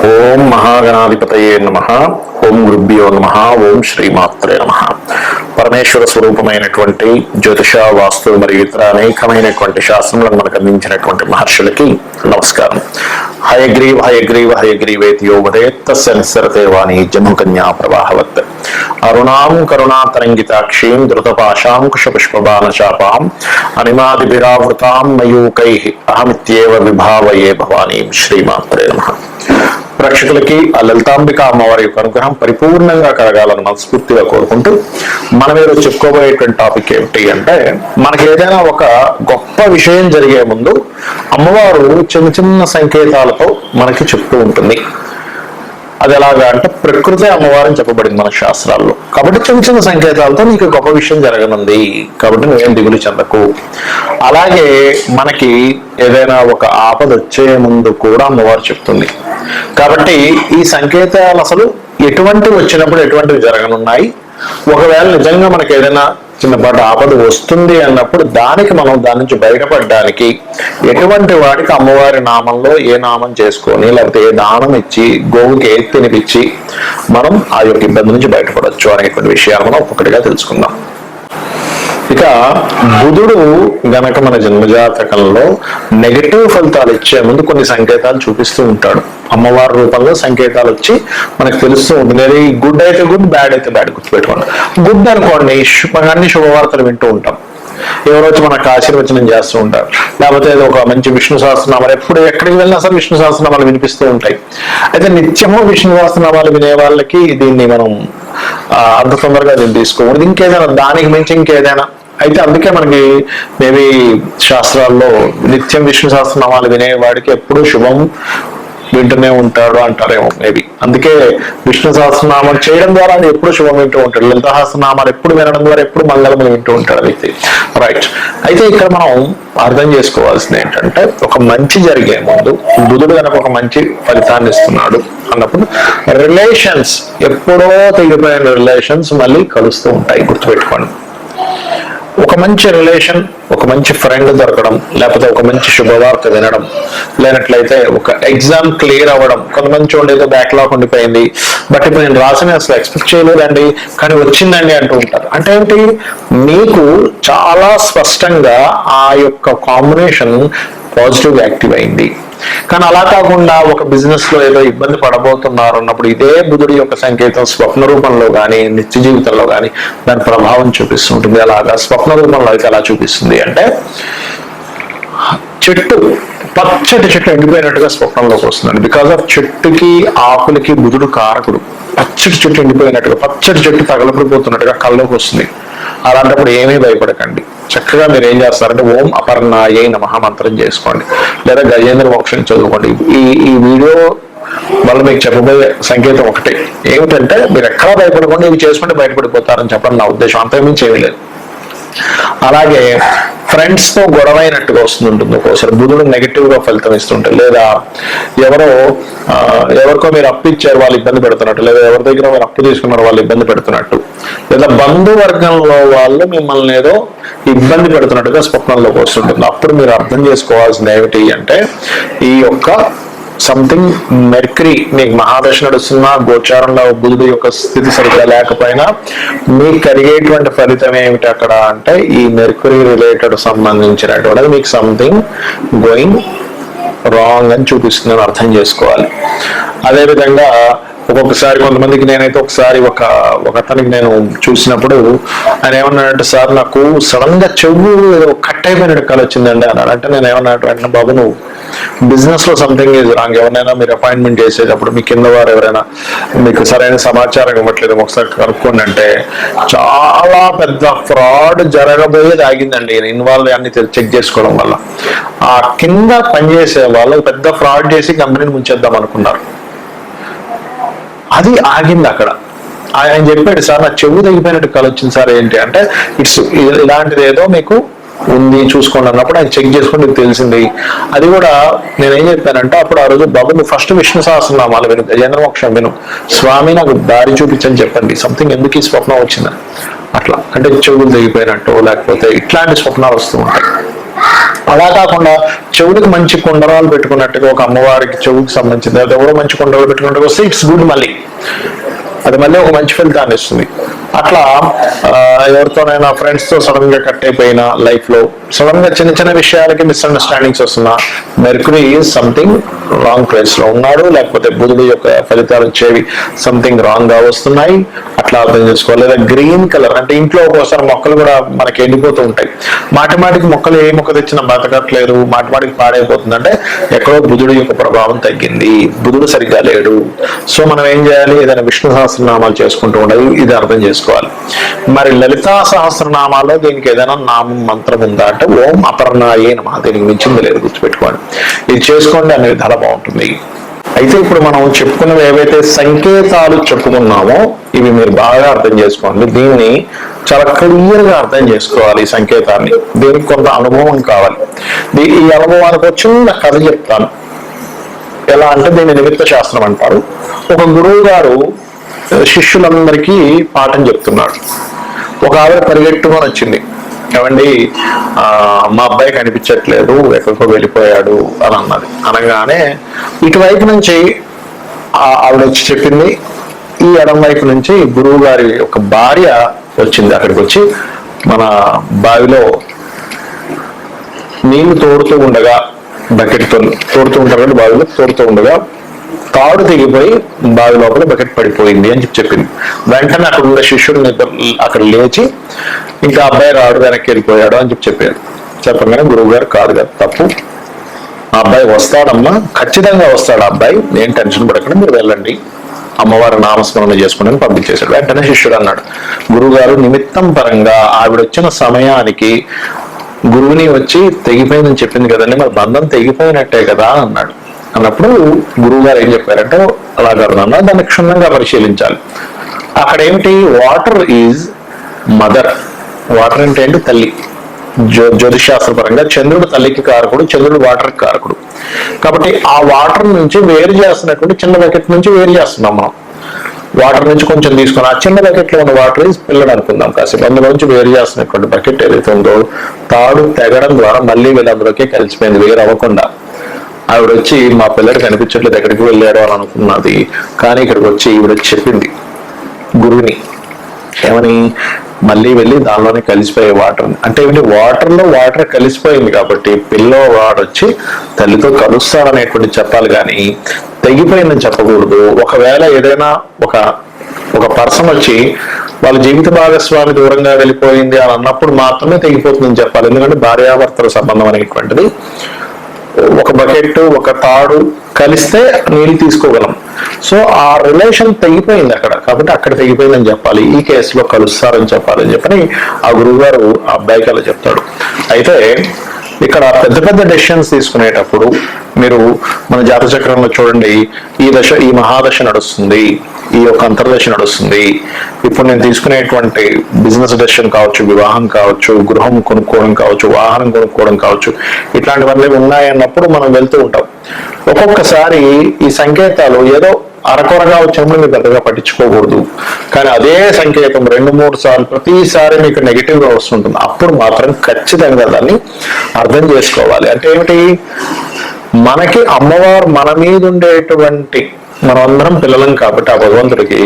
ఓం మహాగణాధిపతయే నమః. ఓం గురుభ్యో నమః. ఓం శ్రీమాత్రే నమః. పరమేశ్వర స్వరూపమైనటువంటి జ్యోతిష, వాస్తు మరియు ఇతర అనేకమైనటువంటి శాస్త్రములను మనకు అందించినటువంటి మహర్షులకి నమస్కారం. హయగ్రీవ హయగ్రీవ హయగ్రీవేతి యో వదేత్ తస్య నిస్సరతే వాణి జన్మకన్యా ప్రవాహవత్. అరుణాం కరుణాతరంగితాక్షీం ధృతపాశాం కుశపుష్పబాణచాపాం అనిమాదిభిరావృతాం మయూకైః అహమిత్యేవ విభావయే భవానీం. శ్రీమాత్రే నమః. ప్రేక్షకులకి ఆ లలితాంబిక అమ్మవారి యొక్క అనుగ్రహం పరిపూర్ణంగా కలగాలని మనస్ఫూర్తిగా కోరుకుంటూ మనం ఈరోజు చెప్పుకోబోయేటువంటి టాపిక్ ఏమిటి అంటే, మనకి ఏదైనా ఒక గొప్ప విషయం జరిగే ముందు అమ్మవారు చిన్న చిన్న సంకేతాలతో మనకి చెప్తూ ఉంటుంది. అది ఎలాగా అంటే, ప్రకృతి అమ్మవారిని చెప్పబడింది మన శాస్త్రాల్లో. కాబట్టి చిన్న చిన్న సంకేతాలతో నీకు గొప్ప విషయం జరగనుంది, కాబట్టి నువ్వేం దిగులు చెందకు. అలాగే మనకి ఏదైనా ఒక ఆపద వచ్చే ముందు కూడా అమ్మవారు చెప్తుంది. కాబట్టి ఈ సంకేతాలు అసలు ఎటువంటి వచ్చినప్పుడు ఎటువంటివి జరగనున్నాయి, ఒకవేళ నిజంగా మనకి ఏదైనా చిన్నపాటి ఆపద వస్తుంది అన్నప్పుడు దానికి మనం దాని నుంచి బయటపడడానికి ఎటువంటి వాడికి అమ్మవారి నామంలో ఏ నామం చేసుకొని, లేకపోతే ఏ దానం ఇచ్చి, గోవుకి ఏ తినిపించి మనం ఆ యొక్క ఇబ్బంది నుంచి బయటపడవచ్చు అనేటువంటి విషయాలు మనం ఒక్కొక్కటిగా తెలుసుకుందాం. ఇక బుధుడు గనక మన జన్మజాతకంలో నెగటివ్ ఫలితాలు ఇచ్చే ముందు కొన్ని సంకేతాలు చూపిస్తూ ఉంటాడు. అమ్మవారి రూపంలో సంకేతాలు వచ్చి మనకు తెలుస్తూ ఉంటుంది. అది గుడ్ అయితే గుడ్, బ్యాడ్ అయితే బ్యాడ్. గుర్తుపెట్టుకోండి. గుడ్ అనుకోండి, అన్ని శుభవార్తలు వింటూ ఉంటాం. ఎవరో వచ్చి మనకు ఆశీర్వచనం చేస్తూ ఉంటారు, లేకపోతే ఒక మంచి విష్ణు సహస్రనామాలు, ఎప్పుడు ఎక్కడికి వెళ్ళినా సరే విష్ణు సహస్రనామాలు వినిపిస్తూ ఉంటాయి. అయితే నిత్యము విష్ణు సహస్రనామాలు వినే వాళ్ళకి దీన్ని మనం అంత తొందరగా దీన్ని తీసుకోకూడదు. ఇంకేదైనా దానికి మించి ఇంకేదైనా అయితే, అందుకే మనకి మేబీ శాస్త్రాల్లో నిత్యం విష్ణు సహస్రనామాలు వినేవాడికి ఎప్పుడూ శుభం వింటూనే ఉంటాడు అంటారేమో మేబీ. అందుకే విష్ణు సహస్రనామం చేయడం ద్వారా అది ఎప్పుడు శుభం వింటూ ఉంటాడు. లలిత సహస్రనామాలు ఎప్పుడు వినడం ద్వారా ఎప్పుడు మంగళములు వింటూ ఉంటాడు వ్యక్తి. రైట్. అయితే ఇక్కడ మనం అర్థం చేసుకోవాల్సింది ఏంటంటే, ఒక మంచి జరిగే ముందు బుధుడు కనుక ఒక మంచి ఫలితాన్ని ఇస్తున్నాడు అన్నప్పుడు రిలేషన్స్, ఎప్పుడో తెగిపోయిన రిలేషన్స్ మళ్ళీ కలుస్తూ ఉంటాయి. గుర్తుపెట్టుకోండి. ఒక మంచి రిలేషన్, ఒక మంచి ఫ్రెండ్ దొరకడం, లేకపోతే ఒక మంచి శుభవార్త వినడం, లేనట్లయితే ఒక ఎగ్జామ్ క్లియర్ అవ్వడం. కొంతమంది చూడండి, ఏదో బ్యాక్లాగ్ ఉండిపోయింది, బట్ ఇప్పుడు నేను రాసిన అసలు ఎక్స్పెక్ట్ చేయలేదండి కానీ వచ్చిందండి అంటూ ఉంటారు. అంటే ఏంటి, మీకు చాలా స్పష్టంగా ఆ యొక్క కాంబినేషన్ పాజిటివ్ యాక్టివ్ అయింది. కానీ అలా కాకుండా ఒక బిజినెస్ లో ఏదో ఇబ్బంది పడబోతున్నారు అన్నప్పుడు ఇదే బుధుడి యొక్క సంకేతం స్వప్న రూపంలో కానీ నిత్య జీవితంలో కానీ దాని ప్రభావం చూపిస్తుంటుంది. అలాగా స్వప్న రూపంలో అయితే ఎలా చూపిస్తుంది అంటే, చెట్టు, పచ్చటి చెట్టు ఎండిపోయినట్టుగా స్వప్నంలోకి వస్తుందండి. బికాస్ ఆఫ్ చెట్టుకి ఆకులకి బుధుడు కారకుడు. పచ్చటి చెట్టు ఎండిపోయినట్టుగా, పచ్చటి చెట్టు తగలబడిపోతున్నట్టుగా కల్లోకి వస్తుంది. అలాంటప్పుడు ఏమీ భయపడకండి. చక్కగా మీరు ఏం చేస్తారంటే, ఓం అపర్ణాయై నమః మంత్రం చేసుకోండి, లేదా గజేంద్ర మోక్షం చదువుకోండి. ఈ వీడియో వల్ల మీకు చెప్పబోయే సంకేతం ఒకటే ఏమిటంటే, మీరు ఎక్కడా భయపడకుండా ఇవి చేసుకుంటే బయటపడిపోతారని చెప్పడం నా ఉద్దేశం. అంతకుమించి ఏమీ లేదు. అలాగే ఫ్రెండ్స్ తో గొడవ అయినట్టుగా వస్తుంటుంది ఒక్కోసారి. బుధుడు నెగిటివ్ గా ఫలితం ఇస్తుంటే, లేదా ఎవరికో మీరు అప్పు ఇచ్చారు వాళ్ళు ఇబ్బంది పెడుతున్నట్టు, లేదా ఎవరి దగ్గర మీరు అప్పు తీసుకున్నారు వాళ్ళు ఇబ్బంది పెడుతున్నట్టు, లేదా బంధువర్గంలో వాళ్ళు మిమ్మల్ని ఏదో ఇబ్బంది పెడుతున్నట్టుగా స్వప్నంలోకి వస్తుంటుంది. అప్పుడు మీరు అర్థం చేసుకోవాల్సింది ఏమిటి అంటే, ఈ యొక్క సంథింగ్ మెర్కరీ మీకు మహాదశ నడుస్తున్నా, గోచారంలో బుధుడు యొక్క స్థితి సరిగ్గా లేకపోయినా మీకు కలిగేటువంటి ఫలితం ఏమిటి అక్కడ అంటే, ఈ మెర్కరీ రిలేటెడ్ సంబంధించినటువంటి మీకు సంథింగ్ గోయింగ్ రాంగ్ అని చూపిస్తుందని అర్థం చేసుకోవాలి. అదేవిధంగా ఒక్కొక్కసారి కొంతమందికి, నేనైతే ఒకసారి ఒక అతనికి నేను చూసినప్పుడు ఆయన ఏమన్నాడంటే, సార్ నాకు సడన్ గా చెవు ఏదో కట్ అయిపోయినట్టు కళ వచ్చిందండి అన్నాడు. అంటే నేను ఏమన్నట్టు అంటే, బాబు నువ్వు బిజినెస్ లో సంథింగ్ ఇది రాంగ్. ఎవరైనా మీరు అపాయింట్మెంట్ చేసేటప్పుడు మీ కింద వారు ఎవరైనా మీకు సరైన సమాచారం ఇవ్వట్లేదు, ఒకసారి కనుక్కోండి అంటే, చాలా పెద్ద ఫ్రాడ్ జరగబోయేది ఆగిందండి. ఇన్వాల్వ్ అన్ని చెక్ చేసుకోవడం వల్ల ఆ కింద పనిచేసే వాళ్ళు పెద్ద ఫ్రాడ్ చేసి కంపెనీని ముంచేద్దాం అనుకున్నారు. అది ఆగింది అక్కడ. ఆయన చెప్పాడు, సార్ నా చెవు తగ్గిపోయినట్టు కళ వచ్చింది సార్. ఏంటి అంటే, ఇలాంటిది ఏదో మీకు ఉంది చూసుకోండి అన్నప్పుడు ఆయన చెక్ చేసుకుంటే తెలిసింది. అది కూడా నేనేం చెప్పానంటే, అప్పుడు ఆ రోజు బాబు నువ్వు ఫస్ట్ విష్ణు సహస్రనామాలు విను, గజేంద్ర మోక్షం విను, స్వామి నాకు దారి చూపించని చెప్పండి, సంథింగ్ ఎందుకు ఈ స్వప్నం వచ్చిందని. అట్లా అంటే చెవులు తెగిపోయినట్టు, లేకపోతే ఇట్లాంటి స్వప్నాలు వస్తూ ఉంటాయి. అలా కాకుండా చెవుడికి మంచి కుండరాలు పెట్టుకున్నట్టుగా ఒక అమ్మవారికి చెవుకి సంబంధించింది, అది ఎవరో మంచి కుండరాలు పెట్టుకున్నట్టుగా వస్తే ఇట్స్ గుడ్, మళ్ళీ అది మళ్ళీ ఒక మంచి ఫలితాన్ని ఇస్తుంది. అట్లా ఎవరితోనైనా ఫ్రెండ్స్ తో సడన్ గా కట్ అయిపోయినా, లైఫ్ లో సడన్ గా చిన్న చిన్న విషయాలకి మిస్అండర్స్టాండింగ్స్ వస్తున్నా, mercury is something wrong place లో ఉన్నాడు, లేకపోతే బుధుడు యొక్క ఫలితాలు వచ్చేవి సంథింగ్ రాంగ్ గా వస్తున్నాయి, అట్లా అర్థం చేసుకోవాలి. లేదా గ్రీన్ కలర్ అంటే ఇంట్లో ఒక్కోసారి మొక్కలు కూడా మనకి ఎండిపోతూ ఉంటాయి, మాటిమాటికి మొక్కలు ఏ మొక్క తెచ్చినా బతకట్లేదు, మాటిమాటికి పాడైపోతుంది అంటే ఎక్కడో బుధుడు యొక్క ప్రభావం తగ్గింది, బుధుడు సరిగ్గా లేడు. సో మనం ఏం చేయాలి, ఏదైనా విష్ణు సహస్రనామాలు చేసుకుంటూ ఉండాలి, ఇది అర్థం చేసుకోవాలి. మరి లలితా సహస్రనామాల్లో దీనికి ఏదైనా నామం మంత్రం ఉందా అంటే ఓం అపర్ణాయే నమః, దీనికి మించింది లేదు, గుర్తుపెట్టుకోండి. ఇది చేసుకోండి, అనే విధానం బాగుంటుంది. అయితే ఇప్పుడు మనం చెప్పుకున్నవి ఏవైతే సంకేతాలు చెప్పుకున్నామో ఇవి మీరు బాగా అర్థం చేసుకోండి. దీన్ని చాలా క్లియర్ గా అర్థం చేసుకోవాలి ఈ సంకేతాన్ని. దీనికి కొంత అనుభవం కావాలి. ఈ అనుభవానికి చిన్న కథ చెప్తాను. ఎలా అంటే దీన్ని నిమిత్త శాస్త్రం అంటారు. ఒక గురువు గారు శిష్యులందరికీ పాఠం చెప్తున్నాడు. ఒక ఆవిడ పరిగెట్టుకొని వచ్చింది, ఏమండి మా అబ్బాయి కనిపించట్లేదు, ఎక్కడికో వెళ్ళిపోయాడు అని అన్నది. అనగానే ఇటువైపు నుంచి ఆవిడ వచ్చి చెప్పింది, ఈ ఎడం వైపు నుంచి గురువు గారి ఒక భార్య వచ్చింది. అక్కడికి వచ్చి మన బావిలో నీళ్లు తోడుతూ ఉండగా, బకెట్తో తోడుతూ ఉంటారు కదా, బావిలో తోడుతూ ఉండగా తాడు తెగిపోయి బావి లోపల బకెట్ పడిపోయింది అని చెప్పింది. వెంటనే అక్కడ ఉన్న శిష్యుడు అక్కడ లేచి, ఇంకా అబ్బాయి రాడు, వెనక్కి వెళ్ళిపోయాడు అని చెప్పాడు. చెప్పగానే గురువు గారు, కాదు కదా, తప్పు, ఆ అబ్బాయి వస్తాడమ్మా, ఖచ్చితంగా వస్తాడు అబ్బాయి, నేను టెన్షన్ పడకుండా మీరు వెళ్ళండి, అమ్మవారి నామస్మరణ చేసుకుని పంపించేశాడు. వెంటనే శిష్యుడు అన్నాడు, గురువు గారు నిమిత్తం పరంగా ఆవిడ వచ్చిన సమయానికి గురువుని వచ్చి తెగిపోయిందని చెప్పింది కదండి, మరి బంధం తెగిపోయినట్టే కదా అన్నాడు. అన్నప్పుడు గురువు గారు ఏం చెప్పారంటే, అలా కాదు నాన్న, దాన్ని క్షుణ్ణంగా పరిశీలించాలి. అక్కడ ఏమిటి, వాటర్ ఈజ్ మదర్. వాటర్ అంటే ఏంటి, తల్లి. జ్యోతిశాస్త్రపరంగా చంద్రుడు తల్లికి కారకుడు, చంద్రుడు వాటర్ కి కారకుడు. కాబట్టి ఆ వాటర్ నుంచి వేరు చేస్తున్నటువంటి చిన్న బకెట్ నుంచి వేరు చేస్తున్నాం మనం. వాటర్ నుంచి కొంచెం తీసుకుని ఆ చిన్న బకెట్ లో ఉన్న వాటర్ ఈజ్ పిల్లడు అనుకుందాం కాసేపు, అందులో నుంచి వేరు చేస్తున్నటువంటి బకెట్ ఏదైతే ఉందో తాడు తెగడం ద్వారా మళ్ళీ వీళ్ళు అందులోకే కలిసిపోయింది, వేరు అవ్వకుండా. ఆవిడ వచ్చి మా పిల్లడు కనిపించట్లేదు, ఎక్కడికి వెళ్ళాడు అని అనుకున్నది. కానీ ఇక్కడికి వచ్చి ఈవిడ చెప్పింది గురువుని, ఏమని, మళ్ళీ వెళ్ళి దానిలోనే కలిసిపోయే వాటర్ అంటే ఏమిటి, వాటర్ లో వాటర్ కలిసిపోయింది కాబట్టి పిల్లవాడు వచ్చి తల్లితో కలుస్తాడనేటువంటి చెప్పాలి, కానీ తెగిపోయిందని చెప్పకూడదు. ఒకవేళ ఏదైనా ఒక పర్సన్ వచ్చి వాళ్ళ జీవిత భాగస్వామి దూరంగా వెళ్ళిపోయింది అని అన్నప్పుడు మాత్రమే తెగిపోతుందని చెప్పాలి. ఎందుకంటే భార్యాభర్తల సంబంధం అనేటువంటిది ఒక బకెట్ ఒక తాడు కలిస్తే నీళ్ళు తీసుకోగలం. సో ఆ రిలేషన్ తెగిపోయింది అక్కడ, కాబట్టి అక్కడ తెగిపోయిందని చెప్పాలి, ఈ కేసులో కలుస్తారని చెప్పాలని చెప్పని ఆ గురువు గారు ఆ అబ్బాయికి అలా చెప్తాడు. అయితే ఇక్కడ పెద్ద పెద్ద డెసిషన్స్ తీసుకునేటప్పుడు మీరు మన జాతక చక్రంలో చూడండి, ఈ మహాదశ నడుస్తుంది, ఈ యొక్క అంతర్దశ నడుస్తుంది. ఇప్పుడు నేను తీసుకునేటువంటి బిజినెస్ డెసిషన్ కావచ్చు, వివాహం కావచ్చు, గృహం కొనుక్కోవడం కావచ్చు, వాహనం కొనుక్కోవడం కావచ్చు, ఇట్లాంటివన్నీ ఉన్నాయన్నప్పుడు మనం వెళ్తూ ఉంటాం. ఒక్కొక్కసారి ఈ సంకేతాలు ఏదో అరకొరగా వచ్చినప్పుడు మీరు పెద్దగా పట్టించుకోకూడదు. కానీ అదే సంకేతం 2-3 సార్లు ప్రతిసారి మీకు నెగిటివ్ గా వస్తుంటుంది, అప్పుడు మాత్రం ఖచ్చితంగా దాన్ని అర్థం చేసుకోవాలి. అంటే ఏమిటి, మనకి అమ్మవారు మన మీద ఉండేటువంటి, మనమందరం పిల్లలం కాబట్టి ఆ భగవంతుడికి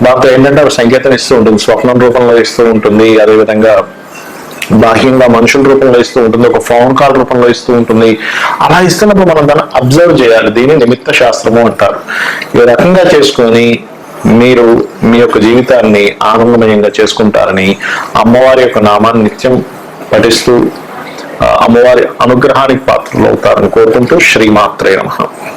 దాంతో ఏంటంటే సంకేతం ఇస్తూ ఉంటుంది, స్వప్నం రూపంలో ఇస్తూ ఉంటుంది, అదేవిధంగా బాహ్యంగా మనుషుల రూపంలో ఇస్తూ ఉంటుంది, ఒక ఫోన్ కాల్ రూపంలో ఇస్తూ ఉంటుంది. అలా ఇస్తున్నప్పుడు మనం దాన్ని అబ్జర్వ్ చేయాలి. దీన్ని నిమిత్త శాస్త్రము అంటారు. ఈ రకంగా చేసుకొని మీరు మీ యొక్క జీవితాన్ని ఆనందమయంగా చేసుకుంటారని, అమ్మవారి యొక్క నామాన్ని నిత్యం పఠిస్తూ అమ్మవారి అనుగ్రహానికి పాత్రలు అవుతారని కోరుకుంటూ శ్రీమాత్రే నమః.